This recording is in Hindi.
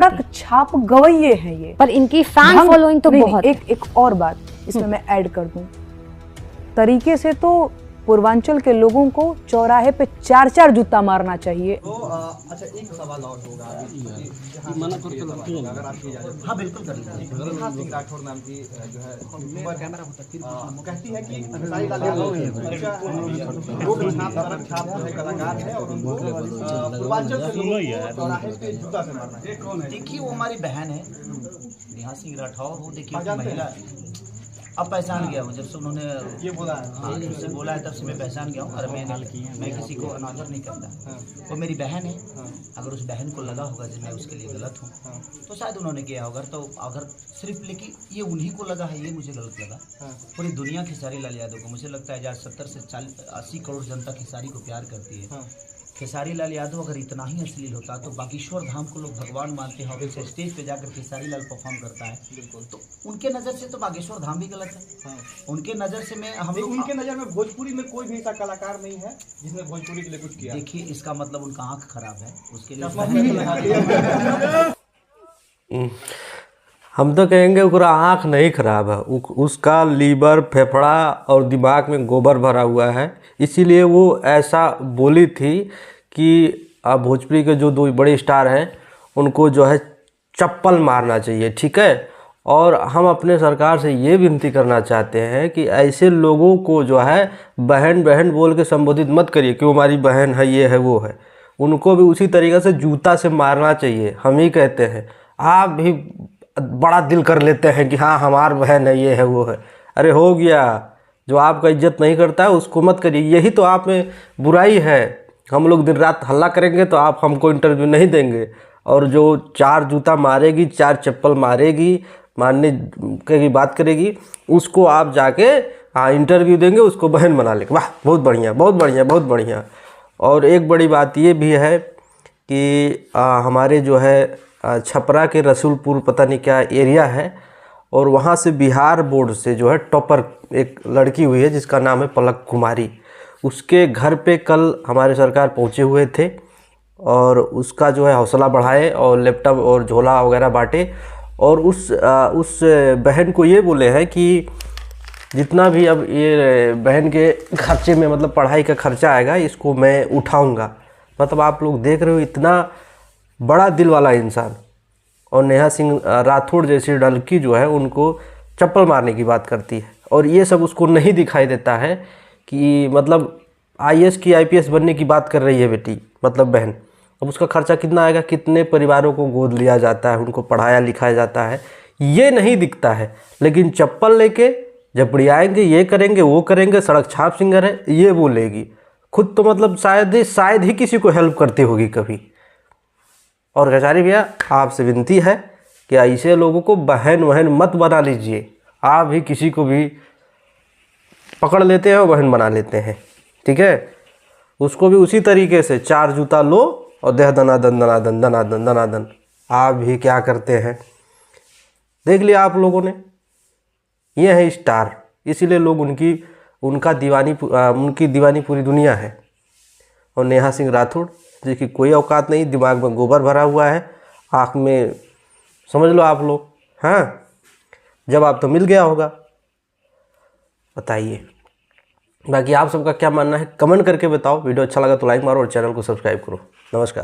सड़क छाप गवैये हैं ये। पर इनकी फैन फॉलोइंग तो बहुत। एक और बात इसमें मैं ऐड कर दूं, तरीके से तो पूर्वांचल के लोगों को चौराहे पे 4-4 जूता मारना चाहिए। तो अच्छा एक सवाल और होगा अगर आपकी इजाजत। हाँ बिल्कुल कर लीजिए। नेहा सिंह राठौर नाम की जो है कहती है कि खेसारी लाल यादव लोग छाप कलाकार है और उनको पूर्वांचल के लोगों को चौराहे पे जूता से मारना है। देखिए वो हमारी बहन है नेहा सिंह राठौर, वो देखिए महिला अब पहचान गया हूँ जब से उन्होंने ये बोला है। हाँ जब से बोला है तब से मैं पहचान गया हूँ। और मैं किसी को अनादर नहीं करता। वो मेरी बहन है, अगर उस बहन को लगा होगा कि मैं उसके लिए गलत हूँ तो शायद उन्होंने किया होगा। तो अगर सिर्फ लेकिन ये उन्हीं को लगा है, ये मुझे गलत लगा। पूरी दुनिया खेसारी लाल यादव को, मुझे लगता है 70 से 80 करोड़ जनता खेसारी को प्यार करती है। खेसारी लाल यादव अगर इतना ही अश्लील होता तो बागेश्वर धाम को लोग भगवान मानते हैं, और स्टेज पे जाकर खेसारी लाल परफॉर्म करता है तो उनके नज़र से तो बागेश्वर धाम भी गलत है। उनके नज़र से हम लोग, उनके नज़र में भोजपुरी में कोई भी ऐसा कलाकार नहीं है जिसने भोजपुरी के लिए कुछ किया। देखिए इसका मतलब उनका आँख खराब है, उसके लिए हम तो कहेंगे उसका आँख नहीं खराब है, उसका लीवर, फेफड़ा और दिमाग में गोबर भरा हुआ है, इसीलिए वो ऐसा बोली थी कि भोजपुरी के जो 2 बड़े स्टार हैं उनको जो है चप्पल मारना चाहिए, ठीक है। और हम अपने सरकार से ये विनती करना चाहते हैं कि ऐसे लोगों को जो है बहन बहन बोल के संबोधित मत करिए कि वो हमारी बहन है, ये है, वो है। उनको भी उसी तरीक़े से जूता से मारना चाहिए। हम ही कहते हैं, आप भी बड़ा दिल कर लेते हैं कि हाँ हमार बहन है, ये है, वो है। अरे हो गया, जो आपका इज्जत नहीं करता है उसको मत करिए। यही तो आप में बुराई है। हम लोग दिन रात हल्ला करेंगे तो आप हमको इंटरव्यू नहीं देंगे, और जो 4 जूता मारेगी, 4 चप्पल मारेगी, मारने की बात करेगी, उसको आप जाके इंटरव्यू देंगे, उसको बहन बना लेंगे। वाह, बहुत बढ़िया, बहुत बढ़िया, बहुत बढ़िया। और एक बड़ी बात ये भी है कि हमारे जो है छपरा के रसूलपुर पता नहीं क्या एरिया है, और वहाँ से बिहार बोर्ड से जो है टॉपर एक लड़की हुई है जिसका नाम है पलक कुमारी। उसके घर पे कल हमारे सरकार पहुँचे हुए थे, और उसका जो है हौसला बढ़ाए और लैपटॉप और झोला वगैरह बांटे, और उस बहन को ये बोले हैं कि जितना भी अब ये बहन के खर्चे में मतलब पढ़ाई का खर्चा आएगा इसको मैं उठाऊंगा। मतलब आप लोग देख रहे हो, इतना बड़ा दिल वाला इंसान। और नेहा सिंह राठौर जैसी लड़की जो है उनको चप्पल मारने की बात करती है, और ये सब उसको नहीं दिखाई देता है कि मतलब IAS की IPS बनने की बात कर रही है बेटी, मतलब बहन। अब उसका खर्चा कितना आएगा, कितने परिवारों को गोद लिया जाता है, उनको पढ़ाया लिखाया जाता है, ये नहीं दिखता है। लेकिन चप्पल लेके जब बड़ियाएंगे, ये करेंगे, वो करेंगे, सड़क छाप सिंगर है, ये बोलेगी। खुद तो मतलब शायद ही किसी को हेल्प करती होगी कभी। और खेसारी भैया, आपसे विनती है कि ऐसे लोगों को बहन वहन मत बना लीजिए। आप भी किसी को भी पकड़ लेते हैं और बहन बना लेते हैं, ठीक है। उसको भी उसी तरीके से 4 जूता लो और देह दनादन दनादन दनादन दनादन। आप भी क्या करते हैं देख लिया आप लोगों ने। ये है स्टार, इसीलिए लोग उनकी दीवानी पूरी दुनिया है। और नेहा सिंह राठौर जिसकी कोई औकात नहीं, दिमाग में गोबर भरा हुआ है, आँख में समझ लो आप लोग। हाँ, जवाब तो मिल गया होगा, बताइए। बाकी आप सबका क्या मानना है कमेंट करके बताओ। वीडियो अच्छा लगा तो लाइक मारो और चैनल को सब्सक्राइब करो। नमस्कार।